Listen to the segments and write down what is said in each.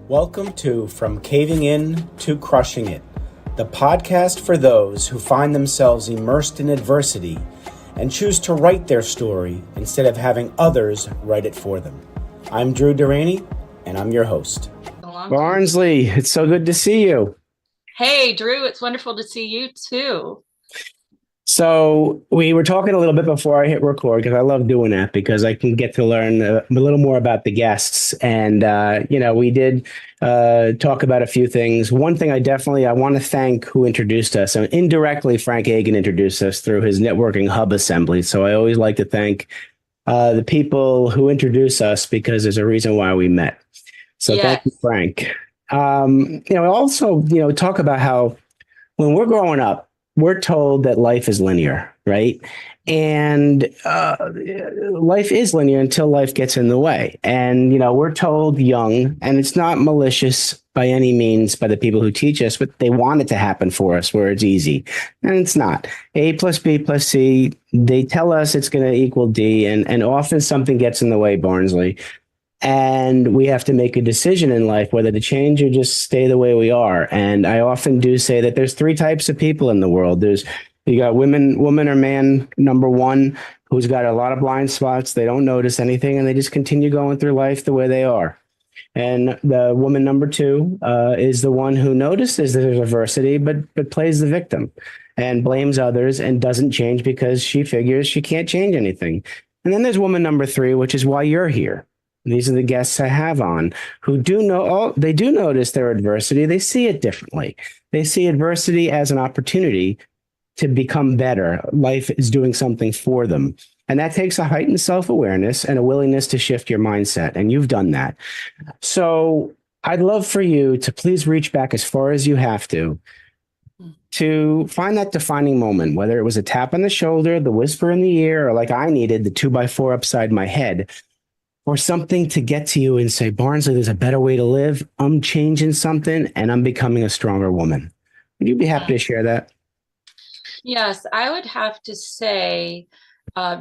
Welcome to From Caving In to Crushing It, the podcast for those who find themselves immersed in adversity and choose to write their story instead of having others write it for them. I'm Drew Durrani, and I'm your host. Barnsley, it's so good to see you. Hey, Drew, it's wonderful to see you too. So we were talking a little bit before I hit record because I love doing that because I can get to learn a little more about the guests. And, we did talk about a few things. One thing I want to thank who introduced us. So indirectly, Frank Hagan introduced us through his networking hub assembly. So I always like to thank the people who introduce us because there's a reason why we met. So Yes. Thank you, Frank. Also, talk about how when we're growing up, we're told that life is linear, right? And life is linear until life gets in the way. And, we're told young, and it's not malicious by any means by the people who teach us, but they want it to happen for us where it's easy. And it's not. A plus B plus C, they tell us it's going to equal D, and often something gets in the way, Barnsley. And we have to make a decision in life, whether to change or just stay the way we are. And I often do say that there's three types of people in the world. You got woman or man, number one, who's got a lot of blind spots. They don't notice anything and they just continue going through life the way they are. And the woman number two is the one who notices there's adversity, but plays the victim and blames others and doesn't change because she figures she can't change anything. And then there's woman number three, which is why you're here. These are the guests I have on who they do notice their adversity. They see it differently. They see adversity as an opportunity to become better. Life is doing something for them. And that takes a heightened self-awareness and a willingness to shift your mindset. And you've done that. So I'd love for you to please reach back as far as you have to find that defining moment, whether it was a tap on the shoulder, the whisper in the ear, or like I needed, the 2x4 upside my head. Or something to get to you and say, Barnsley, there's a better way to live. I'm changing something and I'm becoming a stronger woman. Would you be happy to share that? Yes, I would have to say,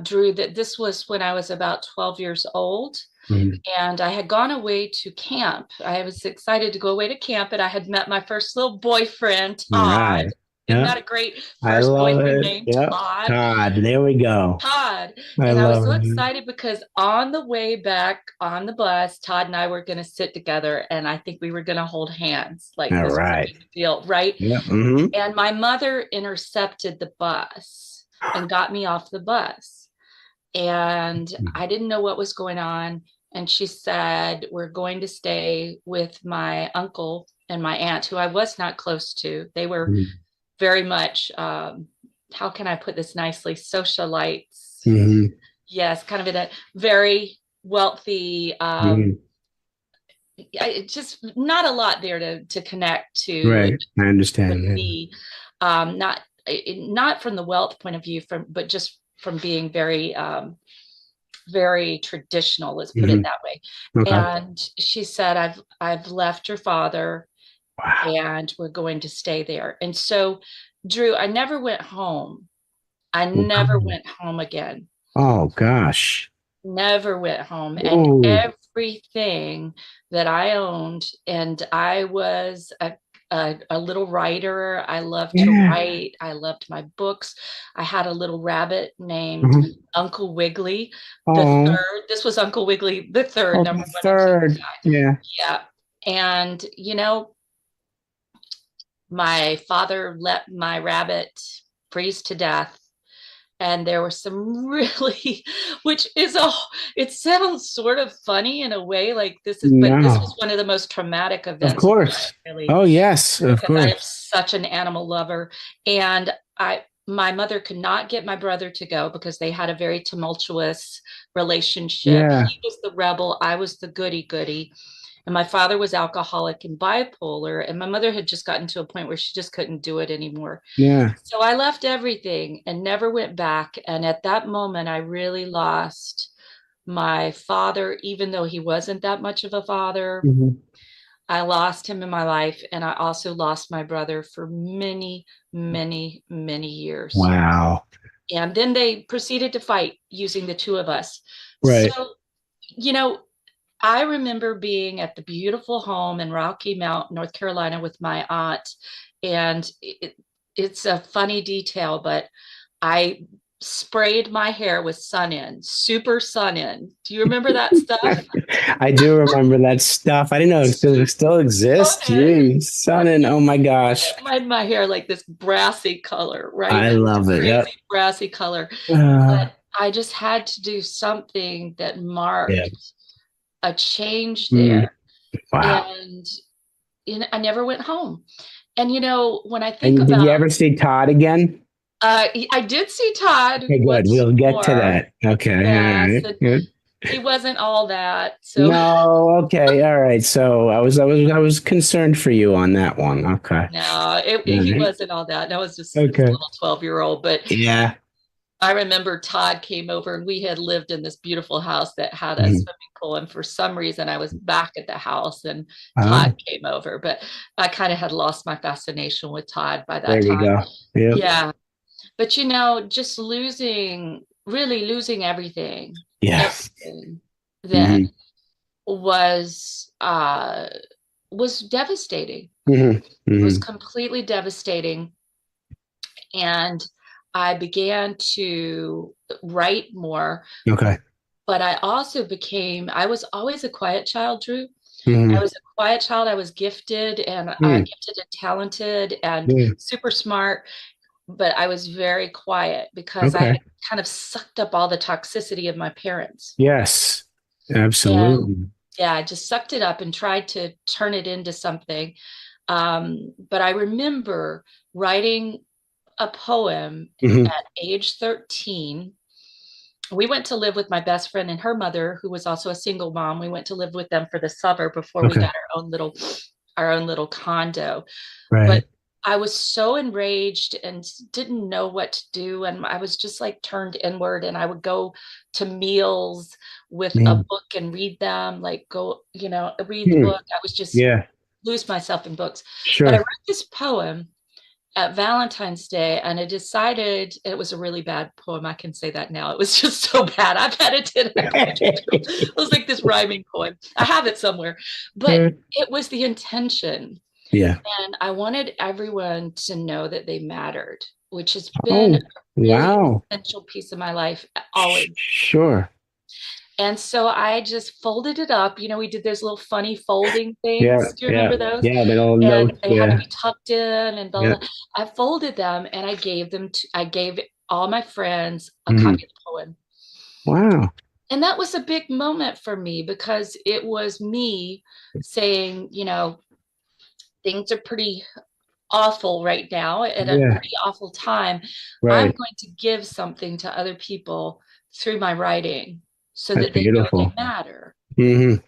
Drew, that this was when I was about 12 years old. Mm-hmm. And I had gone away to camp. I was excited to go away to camp, and I had met my first little boyfriend, Todd. Right. Isn't that a great first boyfriend name, Todd? Todd, there we go. Todd. And I was so excited because on the way back on the bus, Todd and I were going to sit together, and I think we were going to hold hands. Like this was a big deal, right? Yeah. Mm-hmm. And my mother intercepted the bus and got me off the bus. And I didn't know what was going on. And she said, we're going to stay with my uncle and my aunt, who I was not close to. They were very much, how can I put this nicely, socialites. Mm-hmm. Yes, kind of in a very wealthy, just not a lot there to connect to. Right, I understand. Me. Not from the wealth point of view, but just from being very, very traditional, let's put it that way. Okay. And she said, I've left your father. Wow. And we're going to stay there. And so, Drew, I never went home. I never went home again. Oh, gosh. Never went home. And everything that I owned, and I was a little writer. I loved to write. I loved my books. I had a little rabbit named Uncle Wiggly the third. This was Uncle Wiggly the third. Number one. Third. Yeah. Yeah. And, my father let my rabbit freeze to death. And there were some really, it sounds sort of funny in a way, like this was one of the most traumatic events. Of course. Really, oh, yes, of course. I am such an animal lover. And my mother could not get my brother to go because they had a very tumultuous relationship. Yeah. He was the rebel. I was the goody-goody. And my father was alcoholic and bipolar. And my mother had just gotten to a point where she just couldn't do it anymore. Yeah. So I left everything and never went back. And at that moment, I really lost my father, even though he wasn't that much of a father. Mm-hmm. I lost him in my life. And I also lost my brother for many, many, many years. Wow. And then they proceeded to fight using the two of us. Right. So, I remember being at the beautiful home in Rocky Mount, North Carolina with my aunt. And it's a funny detail, but I sprayed my hair with Sun-In, super Sun-In. Do you remember that stuff? I do remember that stuff. I didn't know it still exists. Sun-In. Jeez, son, and oh my gosh, It made my hair like this brassy color, right? I love it. Crazy Yep. brassy color. Uh, But I just had to do something that yeah. marked a change Mm, there. wow. And I never went home. And when I think And did you about, ever see Todd again? I did see Todd Okay, good. once We'll get to more. that. Okay. All Yes, right. and Good. he wasn't all that. So No. Okay. All right. So I was concerned for you on that one. Okay. no, All he right. wasn't all that. That was just this Okay. little 12-year-old. But Yeah. I remember Todd came over, and we had lived in this beautiful house that had a Mhm. swimming pool. And for some reason, I was back at the house and Todd Oh, came over. But I kind of had lost my fascination with Todd by there that you time. go. Yep. Yeah. But just really losing everything, Yeah. everything then Hmm. was devastating. Hmm. It was Hmm. completely devastating. And I began to write more, Okay. but I was always a quiet child, Drew. I Hmm. was a quiet child. I was gifted and Hmm. gifted and talented and Yeah. super smart, but I was very quiet because I Okay. had kind of sucked up all the toxicity of my parents. Yes. And Absolutely. yeah, I just sucked it up and tried to turn it into something. But I remember writing a poem Hmm. at age 13. We went to live with my best friend and her mother, who was also a single mom. We went to live with them for the summer before we Okay. got our own little condo. But Right. I was so enraged and didn't know what to do. And I was just like turned inward, and I would go to meals with a Mm. book and read them, like go, read the Hmm. book. I was just Yeah. lose myself in books. But I Sure. wrote this poem at Valentine's Day, and I decided it was a really bad poem. I can say that now. It was just so bad. I've had it in elementary school. It was like this rhyming poem. I have it somewhere, but it was the intention. Yeah. And I wanted everyone to know that they mattered, which has been a Oh, really wow. essential piece of my life always. Sure. And so I just folded it up. We did those little funny folding Yeah. things. Do you Yeah. remember those? Yeah. Little And notes. they had to Yeah. be tucked in and blah, Yeah. blah. I folded them and I gave all my friends a Hmm. copy of the poem. Wow. And that was a big moment for me because it was me saying, things are pretty awful right now at a Yeah. pretty awful time. I'm Right. going to give something to other people through my writing so That's that they know they beautiful. matter. Hmm. And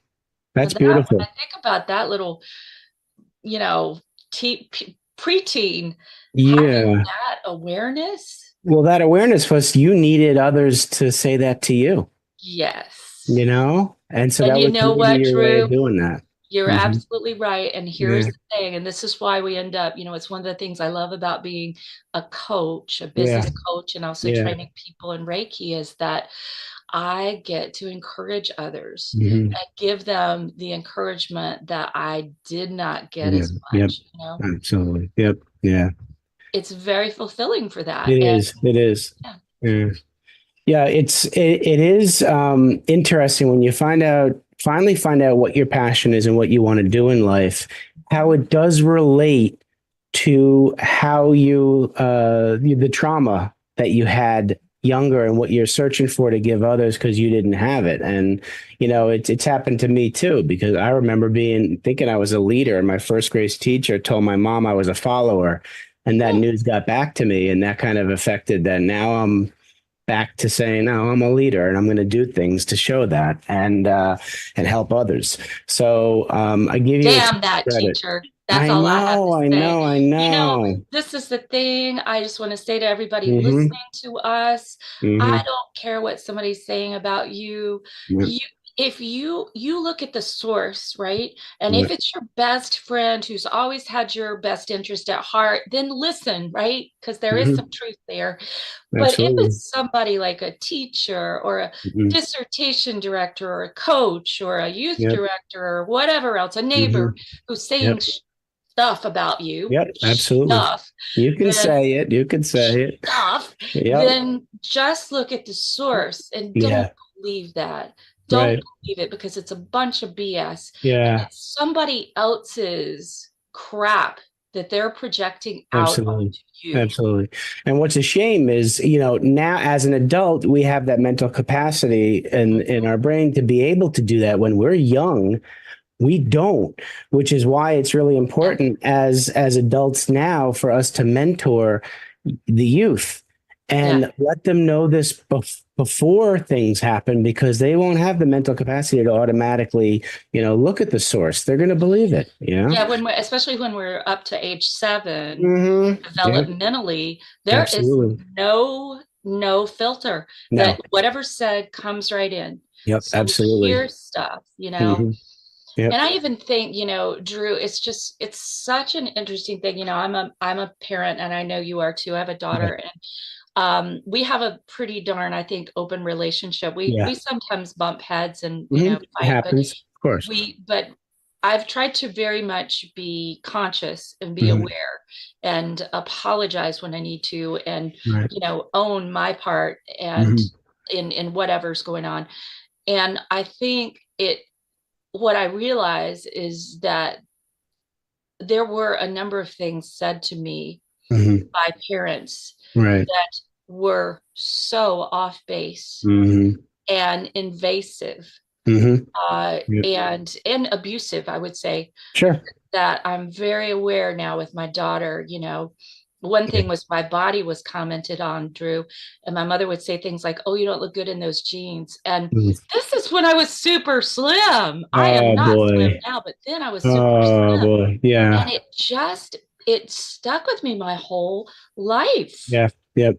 That's that, when I beautiful. think about that little, you know, preteen having Yeah. that awareness, Well, that awareness was you needed others to say that to you, yes. And so And that you was know maybe what, your way of Drew? doing that. You're Hmm. absolutely right. And here's Yeah. the thing, and this is why we end up, it's one of the things I love about being a coach, a Yeah. business coach, and also Yeah. training people in Reiki is that I get to encourage others Hmm. and give them the encouragement that I did not get Yeah. as Yep. much. Absolutely. Yep. Yeah. It's very fulfilling for that. It And is. It is. yeah. Yeah. Yeah, it is interesting when you finally find out what your passion is and what you want to do in life, how it does relate to how the trauma that you had younger and what you're searching for to give others because you didn't have it. And it's happened to me too, because I remember thinking I was a leader, and my first grade teacher told my mom I was a follower, and that news got back to me, and that kind of affected that. Now I'm back to saying, no, I'm a leader and I'm going to do things to show that and help others. So I give you a ton Damn of that credit. teacher. That's I all I have to know, I say. know, I know. This is the thing. I just want to say to everybody Mm-hmm. listening to us, I Mm-hmm. don't care what somebody's saying about you. Yep. You, if you look at the source, right? And Yeah. if it's your best friend who's always had your best interest at heart, then listen, right? Because there is some Mhm. truth there. But if Absolutely. it's somebody like a teacher or a Mhm. dissertation director or a coach or a youth Yep. director or whatever else, a neighbor Mhm. who's saying Yep. stuff about you, Yep. Absolutely. stuff, You can then say it. You can say it. stuff, Yep. then just look at the source and don't Yeah. believe that. Don't Right. believe it because it's a bunch of BS and Yeah. it's somebody else's crap that they're projecting out Absolutely. onto you. Absolutely. And what's a shame is, now as an adult, we have that mental capacity in our brain to be able to do that. When we're young, we don't, which is why it's really Yeah. important as adults now for us to mentor the youth Yeah. and let them know this before things happen, because they won't have the mental capacity to automatically, look at the source. They're going to believe it, Yeah, especially when we're up to age 7, Mm-hmm. Yep. developmentally, there is Absolutely. no filter No. that whatever's said comes right in. Yep. So we Absolutely. hear stuff, Mm-hmm. Yep. and I even think, Drew, it's such an interesting thing. I'm a parent and I know you are too. I have a Yeah. daughter and we have a pretty darn, I think, open relationship. We Yeah. sometimes bump heads and, Mm-hmm. It fight, but happens, of course. but I've tried to very much be conscious and be Mm-hmm. aware and apologize when I need to and, Right. own my part and Mm-hmm. in whatever's going on. And I think what I realize is that there were a number of things said to me Mm-hmm. by parents Right. that were so off base Mm-hmm. and invasive Mm-hmm. Yep. and abusive, I would say, Sure. that I'm very aware now with my daughter. One Yeah. thing was my body was commented on, Drew, and my mother would say things like, "Oh, you don't look good in those jeans." And Mhm. this is when I was super slim. I am Oh not slim boy. now, but then I was super Oh slim. boy. And Yeah. it stuck with me my whole life, Yeah. Yep.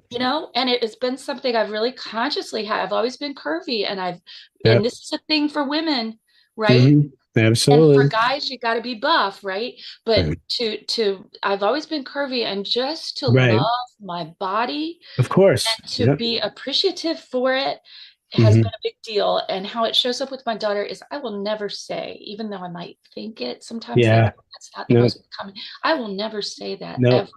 and it has been something I've really consciously had. I've always been curvy and Yep. this is a thing for women, right? Mm-hmm. And for Absolutely. guys, you got to be buff, right? But Right. I've always been curvy and just to Right. love my body Of course. and to Yep. be appreciative for it has been Mm-hmm. a big deal. And how it shows up with my daughter is I will never say, even though I might think it sometimes like, Yeah. oh, that's not the No. person coming. I will never say that No. ever.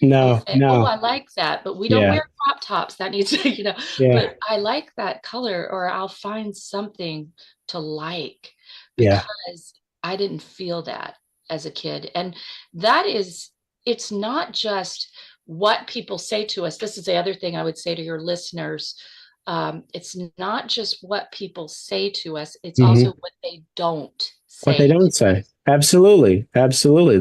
I'll No. say, oh, No. I like that, but we don't Yeah. wear crop tops. That needs to, Yeah. but I like that color, or I'll find something to like Yeah. because I didn't feel that as a kid. And that is, it's not just what people say to us. This is the other thing I would say to your listeners. It's not just what people say to us, it's Mm-hmm. also what they don't What they say to don't say. us. Absolutely. Absolutely.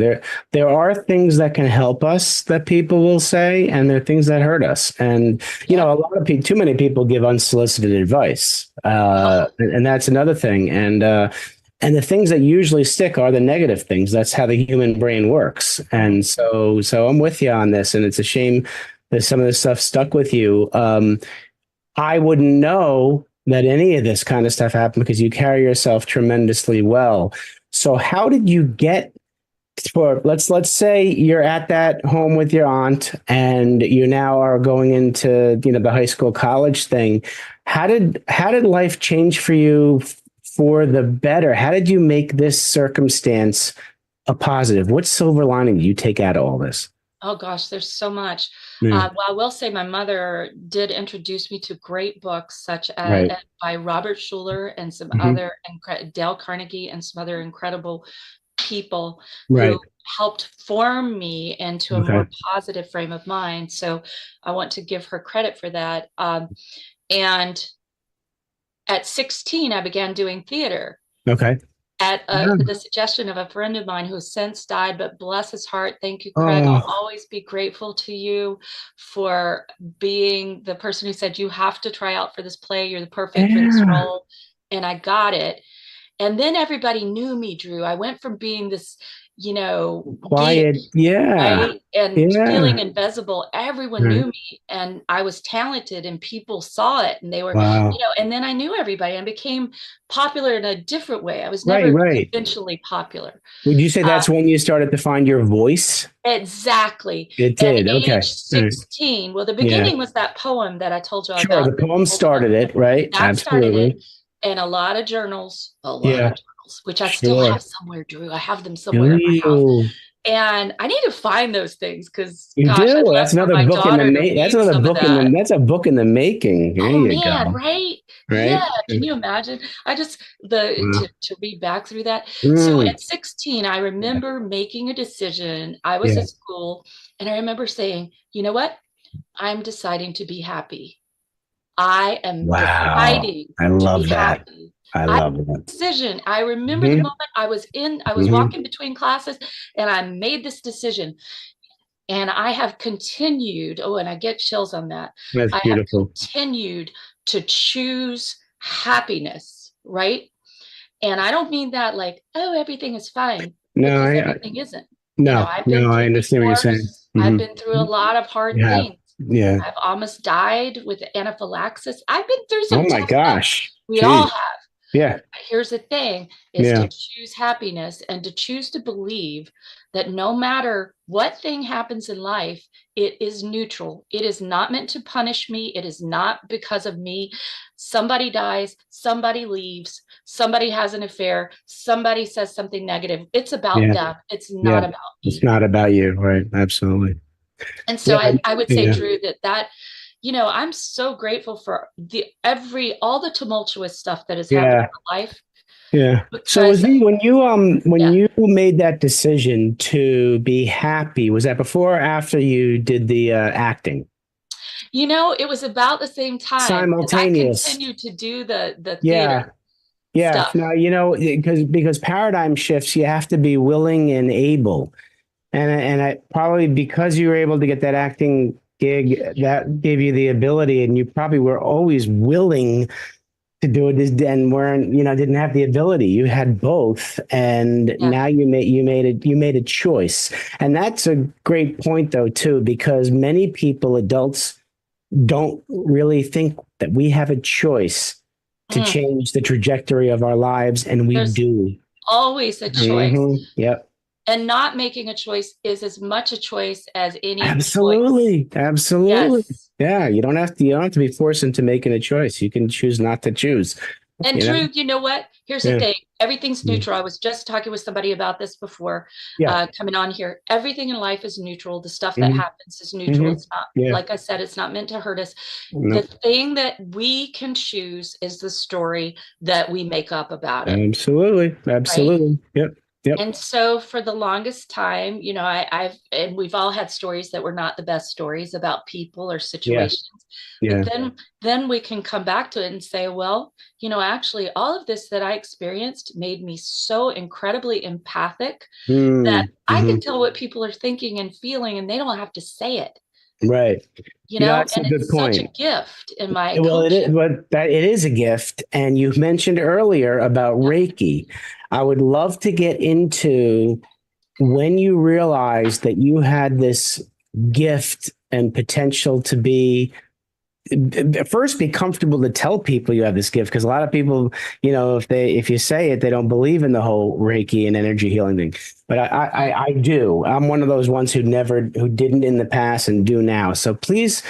There are things that can help us that people will say, and there are things that hurt us. And, Yeah. a lot of people, too many people give unsolicited advice. And that's another thing. And the things that usually stick are the negative things. That's how the human brain works. And so I'm with you on this. And it's a shame that some of this stuff stuck with you. I wouldn't know that any of this kind of stuff happened because you carry yourself tremendously well. So how did you get for let's say you're at that home with your aunt and you now are going into, the high school college thing. How did life change for you for the better? How did you make this circumstance a positive? What silver lining do you take out of all this? Oh gosh, there's so much. Yeah. Well, I will say my mother did introduce me to great books such as Right. by Robert Schuller and some Hmm. other Dale Carnegie and some other incredible people who Right. helped form me into a Okay. more positive frame of mind. So I want to give her credit for that. And at 16, I began doing theater Okay. at Yeah. the suggestion of a friend of mine who has since died, but bless his heart. Thank you, Craig. I'll Oh, always be grateful to you for being the person who said, you have to try out for this play. You're the perfect for this yeah. role. And I got it. And then everybody knew me, Drew. I went from being this quiet. geek, Yeah. right? And feeling Yeah. invisible. Everyone Right. knew me and I was talented and people saw it and they were, Wow. and then I knew everybody and became popular in a different way. I was Right. never Right. conventionally popular. Would you say Uh, that's when you started to find your voice? exactly. It At did. age Okay. Right. 16, well, the Yeah. beginning was that poem that I told you Sure. about. The poem started it, right? That started it. Absolutely. And a lot of journals, Yeah. which I still Sure. have somewhere, Drew. I have them Do somewhere in my house. you? And I need to find those things because, You gosh, I'd do. love That's for another my book in the daughter to that's read another some of book in that. the that's a book in the making. There Oh you man, go. right? Right. Yeah. Can you imagine? I just the Wow. to read back through that. So Mm. at 16, I Yeah. remember making a decision. I was Yeah. at school and I remember saying, you know what? I'm deciding to be happy. I am Wow. deciding I to be love that. happy. I I love that. decision. I remember the Hmm. moment I was Hmm. walking between classes and I made this decision. And I have continued, oh, and I get chills on that. That's I have beautiful. continued to choose happiness, right? And I don't mean that like, oh, everything is fine, No, because everything isn't. no, I've been no, I through understand what you're saying. divorce, I've Hmm. been through a lot of hard You have. things. Yeah. I've almost died with anaphylaxis. I've been through Oh some my tough stuff. gosh. We all Jeez. have. Yeah. Here's the thing is to Yeah. choose happiness and to choose to believe that no matter what thing happens in life, it is neutral. It is not meant to punish me. It is not because of me. Somebody dies, somebody leaves, somebody has an affair, somebody says something negative. It's about Yeah. them. It's Yeah. not about It's me. not about you, right? Absolutely. And so Yeah. I would say, Yeah. Drew, that I'm so grateful for all the tumultuous stuff that has happened Yeah. in my life Yeah. So because when yeah. you made that decision to be happy, was that before or after you did the acting? It was about the same time as I Simultaneous. continued to do the theater Yeah. Yeah. stuff. Now, because paradigm shifts, you have to be willing and able. And I probably because you were able to get that acting gig, that gave you the ability, and you probably were always willing to do it and weren't, didn't have the ability. You had both. And Yeah. now you made a choice. And that's a great point though, too, because many people, adults, don't really think that we have a choice to Mm. change the trajectory of our lives, and we There's do. always a choice. Mm-hmm. Yep. And not making a choice is as much a choice as any choice. Absolutely. Absolutely. Yes. Yeah. You don't have to be forced into making a choice. You can choose not to choose, And you know? Drew, you know what? Here's the Yeah. thing. Everything's neutral. I was just talking with somebody about this before Yeah. coming on here. Everything in life is neutral. The stuff that Hmm. happens is neutral. Hmm. It's not, Yeah. like I said, it's not meant to hurt us. The No. thing that we can choose is the story that we make up about it, Absolutely. right? Absolutely. Yep. Yep. And so for the longest time, and we've all had stories that were not the best stories about people or Yeah. situations. But Yeah. then we can come back to it and say, well, actually all of this that I experienced made me so incredibly empathic that I Mm-hmm. can tell what people are thinking and feeling and they don't have to say it, Right. That's a and good it's such a point. gift in my Well, it is, coaching. but that it is a gift. And you mentioned earlier about Yeah. Reiki. I would love to get into when you realized that you had this gift and potential to first be comfortable to tell people you have this gift, because a lot of people, if you say it, they don't believe in the whole Reiki and energy healing thing. But I do. I'm one of those ones who didn't in the past and do now. So please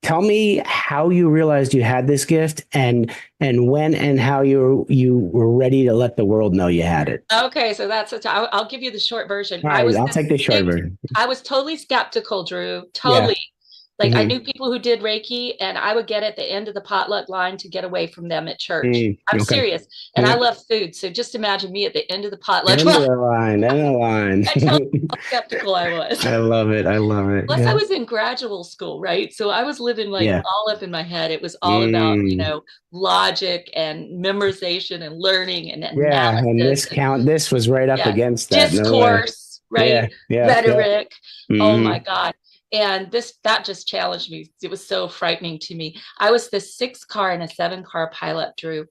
tell me how you realized you had this gift, and when and how you were ready to let the world know you had it. Okay, so I'll give you the short version. All right, I'll take the short version. I was totally skeptical, Drew. Yeah. Totally. Like I Mm-hmm. knew people who did Reiki, and I would get at the end of the potluck line to get away from them at church. I'm Okay. serious, and I Yeah. love food, so just imagine me at the end of the potluck End of line. the line. End of the line. I tell you how skeptical I was. I love it. I love it. Plus, I Yeah. was in graduate school, right? So I was living like Yeah. all up in my head. It was all about, Mm. logic and memorization and learning and Yeah. And analysis and this was right up yeah, against that. No way. discourse, Yeah. right? Yeah. Yeah. Rhetoric. Oh my Mm-hmm. God. And that just challenged me. It was so frightening to me. I was the 6-car and a 7-car pilot, Drew.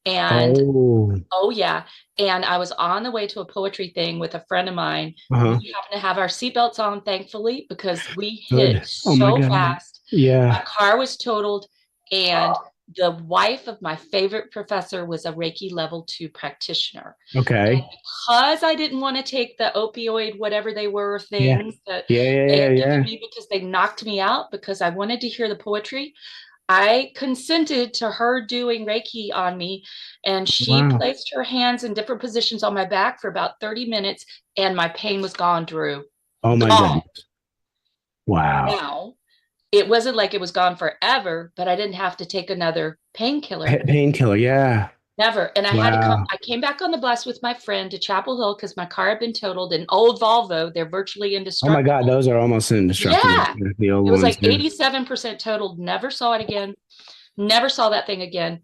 And Oh, oh yeah. And I was on the way to a poetry thing with a friend of mine. uh-huh. We happened to have our seatbelts on, thankfully, because we hit Good. Oh my so God. fast. My Yeah. car was totaled, and the wife of my favorite professor was a Reiki level 2 practitioner. And Okay. because I didn't want to take the opioid, whatever they were, Yeah. things that Yeah. Yeah. they Yeah. had given Yeah. me because they knocked me out because I wanted to hear the poetry, I consented to her doing Reiki on me, and she Wow. placed her hands in different positions on my back for about 30 minutes, and my pain was gone, Drew. Oh my Gone. goodness. Wow. Now, it wasn't like it was gone forever, but I didn't have to take another painkiller. Painkiller. Yeah. Never. And I had to come, Wow. I came back on the bus with my friend to Chapel Hill because my car had been totaled. An old Volvo, they're virtually Oh my God. indestructible. Those are almost indestructible. Yeah. The old It was ones. like Yeah. 87% totaled. Never saw it again. Never saw that thing again.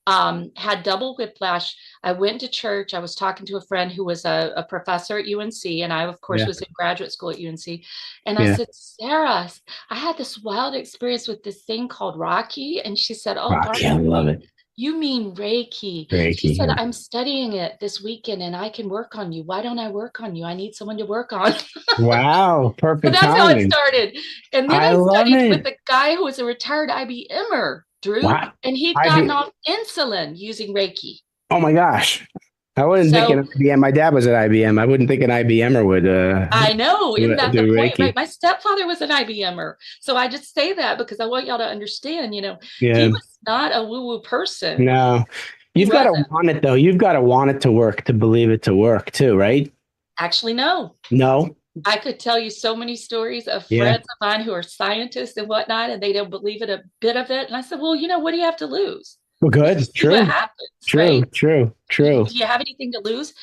Had double whiplash. I went to church. I was talking to a friend who was a professor at UNC, and I, of course, Yeah. was in graduate school at UNC. And I Yeah. said, Sarah, I had this wild experience with this thing called Rocky. And she said, oh, Rocky. I love Barnsley, it. you mean Reiki? She Reiki. said, Yeah. I'm studying it this weekend and I can work on you. Why don't I work on you? I need someone to work on. Wow. So Perfect that's how it timing. started. And then I I love studied with it. a guy who was a retired IBMer, Drew, Wow. and he'd I gotten be. off insulin using Reiki. Oh my gosh. I wouldn't think an So IBM. My dad was at IBM. I wouldn't think an IBMer would I know, isn't that the do point, right? Reiki. My stepfather was an IBMer. So I just say that because I want y'all to understand, he Yeah. was not a woo-woo person. No. He You've got to wasn't. want it though. You've got to want it to work to believe it to work too, right? Actually, no. No. I could tell you so many stories of Yeah. friends of mine who are scientists and whatnot, and they don't believe it a bit of it. And I said, well, what do you have to lose? Well, Let's good. just see what True. happens, True. right? True. True. Do you have anything to lose?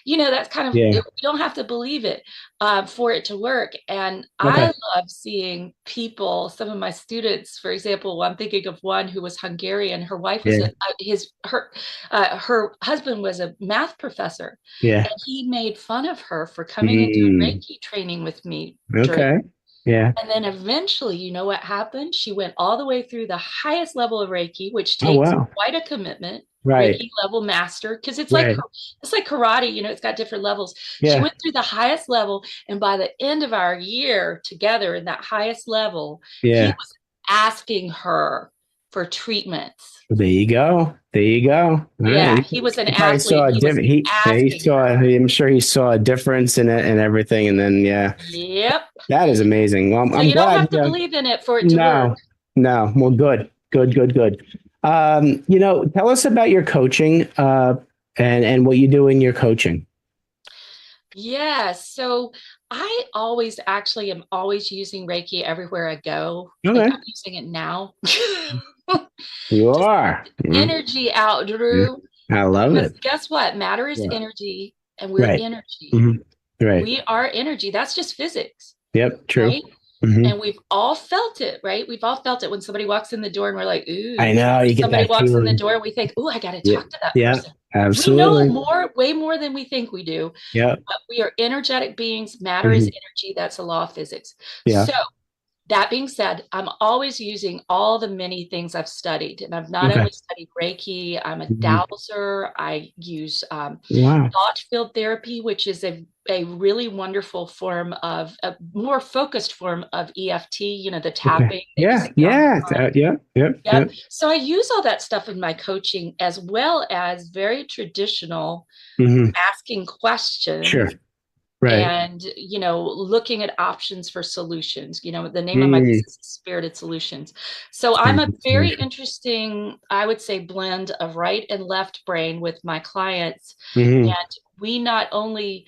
That's kind of, Yeah. you don't have to believe it for it to work. And I Okay. love seeing people, some of my students, for example, I'm thinking of one who was Hungarian. Her wife was Yeah. her husband was a math professor, Yeah. and he made fun of her for coming and doing Mm. Reiki training with me, Drew. Okay. Yeah. And then eventually, you know what happened? She went all the way through the highest level of Reiki, which Oh takes wow. quite a commitment. Right. Reiki level master, because Right. it's like karate, it's got different levels. She Yeah. went through the highest level, and by the end of our year together in that highest level, he Yeah. was asking her for treatments. Well, there you go. There you go. All Yeah, right. he was an He probably athlete. saw a He was different. He asking saw. her. I'm sure he saw a difference in it and everything. And then yeah, Yep. that is amazing. Well, So I'm you don't glad. have to believe in it for it to work. No, no. Well, good, good, good, good. Tell us about your coaching and what you do in your coaching. Yeah, so I always actually am always using Reiki everywhere I go. Like Okay, I'm using it now. you Just are. energy out, Drew. I love Because it. guess what? Matter is Yeah. energy, and we're Right. energy. hmm Right. We are energy. That's just physics, Yep. True. right? hmm And we've all felt it, right? We've all felt it when somebody walks in the door and we're like, I ooh. know you get Somebody that walks in the feeling. door and we think, ooh, I got to Yeah. talk to that Yeah. person. We know Absolutely. more, way more than we think we do. Yeah. But we are energetic beings. Matter is hmm energy. That's a law of physics. Yeah. So that being said, I'm always using all the many things I've studied. And I've not Okay. only studied Reiki, I'm a Mhm. dowser. I use Wow. thought field therapy, which is a really wonderful form of a more focused form of EFT, the Okay. tapping that you Yeah. see on Yeah. the line. Yeah. Yep. Yep. Yep. So I use all that stuff in my coaching as well as very traditional hmm asking questions Sure. Right. and looking at options for solutions. The name of my Mm. business is Spirited Solutions. So I'm a very interesting, I would say, blend of right and left brain with my clients. hmm And we not only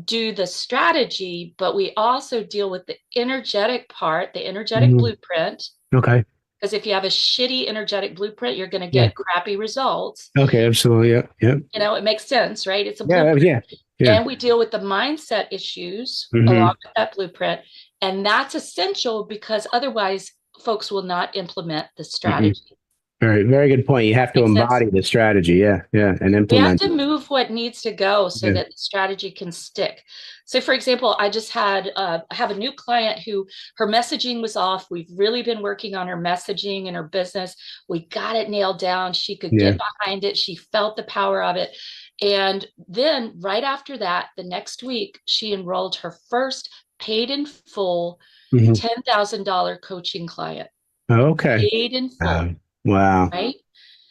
do the strategy, but we also deal with the energetic part, the energetic hmm blueprint. Okay. Because if you have a shitty energetic blueprint, you're going to Yeah. get crappy results. Okay. Absolutely. Yeah. Yep. It makes sense, right? It's a Yeah. blueprint. Yeah. Yeah. And we deal with the mindset issues hmm along with that blueprint. And that's essential because otherwise folks will not implement the hmm strategy. Very, very good point. You have to Makes sense? embody the strategy. Yeah. Yeah. And We have implement to it. move remove what needs to go so Yeah. that the strategy can stick. So for example, I just had I have a new client who her messaging was off. We've really been working on her messaging and her business. We got it nailed down. She could Yeah. get behind it. She felt the power of it. And then right after that, the next week, she enrolled her first paid in full Mhm. $10,000 coaching client. Okay. Paid in full, Wow. right?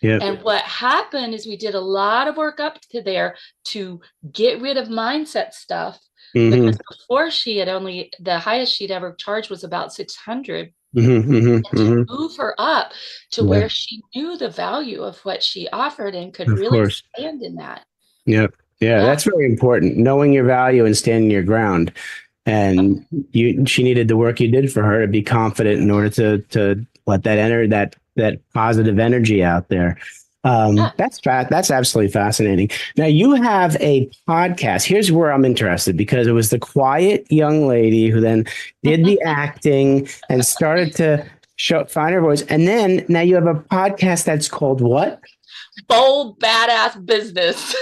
Yep. And what happened is we did a lot of work up to there to get rid of mindset stuff. Hmm. Because before she had only, the highest she'd ever charged was about 600. Hmm. Hmm. And to Hmm. move her up to Yeah. where she knew the value of what she offered and could Of really course. stand in that. Yep. Yeah, Yeah. that's very important. Knowing your value and standing your ground. And she needed the work you did for her to be confident in order to let that positive energy out there. Yeah. That's absolutely fascinating. Now you have a podcast. Here's where I'm interested because it was the quiet young lady who then did the acting and started to find her voice. And then now you have a podcast that's called what? Bold, badass business.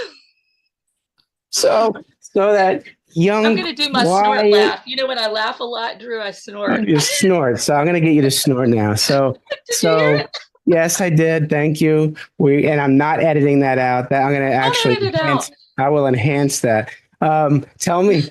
So that young, I'm going to do my snort quiet, laugh. You know, when I laugh a lot, Drew, I snort. you snort. So I'm going to get you to snort now. Did you hear it? Yes, I did. Thank you. And I'm not editing that out. That I'm going to Don't actually edit it out. I will enhance that. Tell me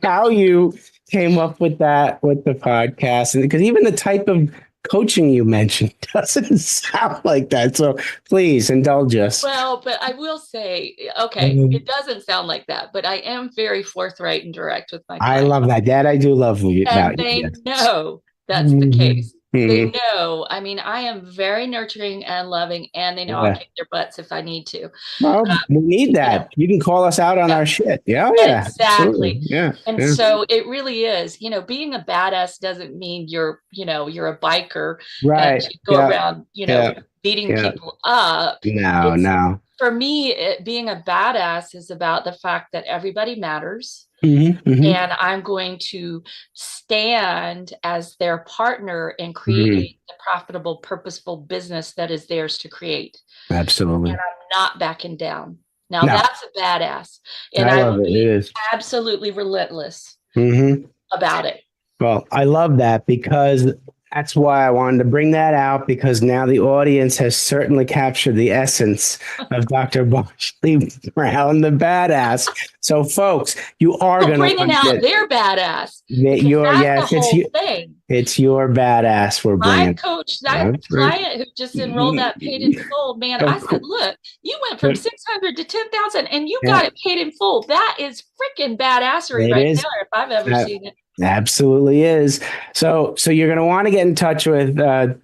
how you came up with that with the podcast, and because even the type of coaching you mentioned doesn't sound like that. So please indulge us. Well, but I will say, okay, Mhm. it doesn't sound like that, but I am very forthright and direct with my I clients. love that. That I do love And about you. they Yes. know that's the Mhm. case. They Mhm. know. I mean, I am very nurturing and loving, and they know I'll Yeah. kick their butts if I need to. Well, we need You know, that. You can call us out on yeah, our shit. Yeah, oh, yeah, absolutely. exactly. Yeah, And yeah. so it really is, being a badass doesn't mean you're a biker and Right. you go Yeah, around, yeah, beating yeah. people up. No, It's no. For me, being a badass is about the fact that everybody matters. Hmm. Hmm. And I'm going to stand as their partner in Hmm. creating the profitable, purposeful business that is theirs to create. And Absolutely. I'm not backing down. Now No, that's a badass. And I I love will it. It be is. absolutely relentless Hmm. about it. Well, I love that because that's why I wanted to bring that out because now the audience has certainly captured the essence of Dr. Barnsley Brown, the badass. So, folks, you are Well, going to bringing want to out get their badass, that because your that's the yes, whole thing. it's your badass we're My bringing. coach, that That's right. client who just enrolled that paid in full, man, I Of said, course. look, you went from 600 to 10,000 and you Yeah, got it paid in full. That is freaking badassery it right is. there if I've ever That seen it. absolutely is. So you're going to want to get in touch with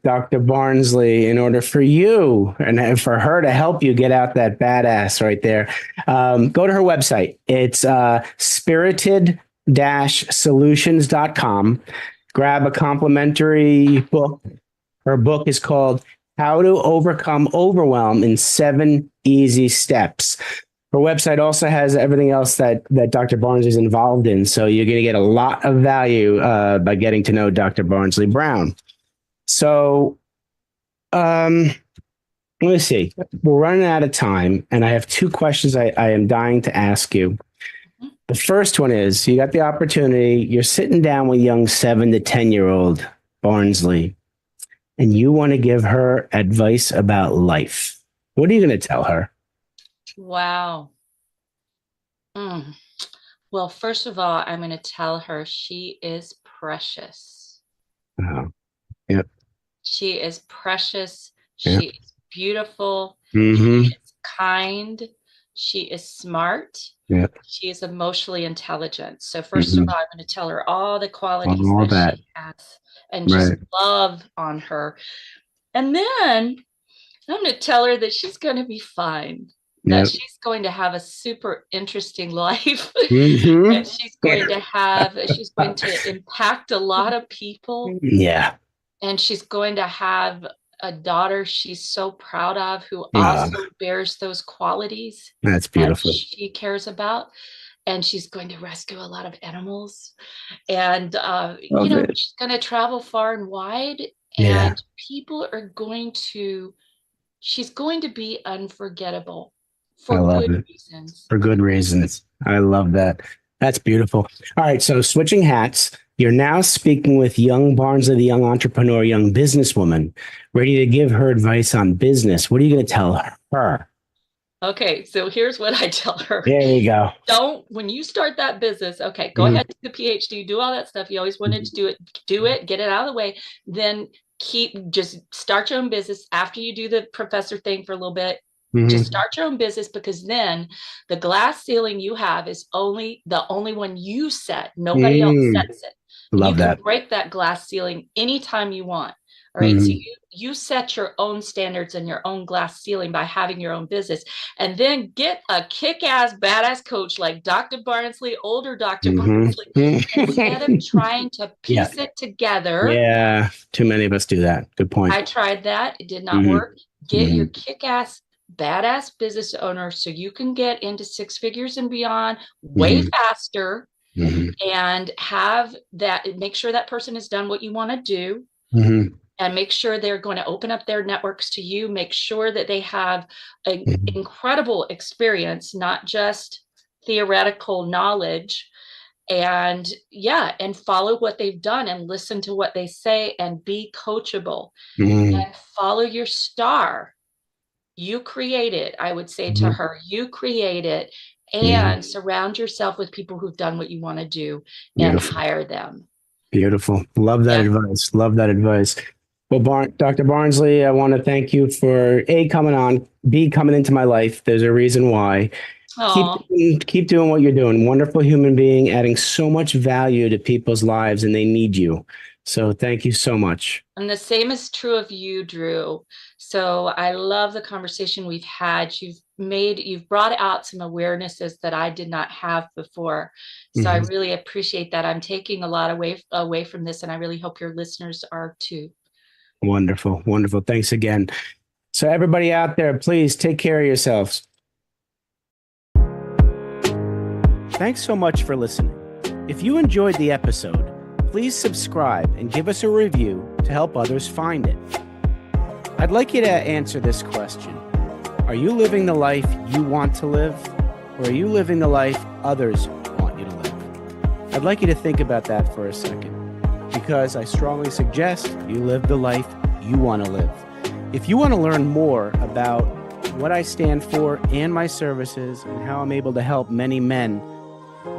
Dr. Barnsley in order for you and for her to help you get out that badass right there. Go to her website. It's spirited-solutions.com. Grab a complimentary book. Her book is called How to Overcome Overwhelm in 7 Easy Steps. Her website also has everything else that Dr. Barnes is involved in. So you're going to get a lot of value by getting to know Dr. Barnsley Brown. So let me see. We're running out of time, and I have 2 questions I am dying to ask you. The first one is you got the opportunity, you're sitting down with young 7 to 10-year-old Barnsley, and you want to give her advice about life. What are you going to tell her? Wow. Mm. Well, first of all, I'm going to tell her she is precious. Oh, yep. She is precious. Yep. She is beautiful. Mm-hmm. She is kind. She is smart. Yep. She is emotionally intelligent. So first of Mm-hmm. all, I'm going to tell her all the qualities All that that. she has and just Right. love on her. And then I'm going to tell her that she's going to be fine, that Yep. she's going to have a super interesting life, Mm-hmm. and she's going to impact a lot of people, Yeah. and she's going to have a daughter she's so proud of who Ah, also bears those qualities that's that beautiful. she cares about. And she's going to rescue a lot of animals. And, Love it. she's going to travel far and wide. Yeah. And she's going to be unforgettable. I for love good it. reasons. For good reasons. I love that. That's beautiful. All right. So switching hats, you're now speaking with young Barnsley, the young entrepreneur, young businesswoman, ready to give her advice on business. What are you going to tell her? Okay, so here's what I tell her. There you go. When you start that business, okay, go Mhm. ahead, do the PhD, do all that stuff. You always wanted to do it, get it out of the way. Then just start your own business after you do the professor thing for a little bit. Just start your own business, because then the glass ceiling you have is the only one you set. Nobody else sets it. And you Love can that. break that glass ceiling anytime you want. All right. So you set your own standards and your own glass ceiling by having your own business, and then get a kick-ass badass coach like Dr. Barnsley, older Dr. Barnsley, instead of trying to piece it together. Yeah. Too many of us do that. Good point. I tried that. It did not work. Get your kick-ass badass business owner so you can get into six figures and beyond way faster, and have that, make sure that person has done what you want to do. And make sure they're going to open up their networks to you. Make sure that they have an incredible experience, not just theoretical knowledge. And follow what they've done and listen to what they say and be coachable and follow your star. You create it. I would say to her, you create it, and surround yourself with people who've done what you want to do and hire them. Beautiful. Love that advice. Love that advice. Well, Dr. Barnsley, I want to thank you for coming on, coming into my life. There's a reason why. Keep doing what you're doing. Wonderful human being, adding so much value to people's lives, and they need you. So thank you so much. And the same is true of you, Drew. So I love the conversation we've had. You've brought out some awarenesses that I did not have before. So I really appreciate that. I'm taking a lot away from this, and I really hope your listeners are too. Wonderful. Wonderful. Thanks again. So everybody out there, please take care of yourselves. Thanks so much for listening. If you enjoyed the episode, please subscribe and give us a review to help others find it. I'd like you to answer this question. Are you living the life you want to live, or are you living the life others want you to live? I'd like you to think about that for a second, because I strongly suggest you live the life you want to live. If you want to learn more about what I stand for and my services and how I'm able to help many men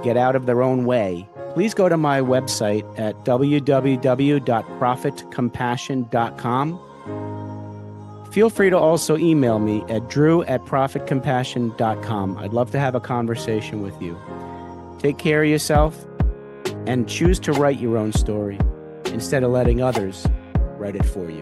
get out of their own way, please go to my website at www.profitcompassion.com. Feel free to also email me at drew@profitcompassion.com. I'd love to have a conversation with you. Take care of yourself and choose to write your own story instead of letting others write it for you.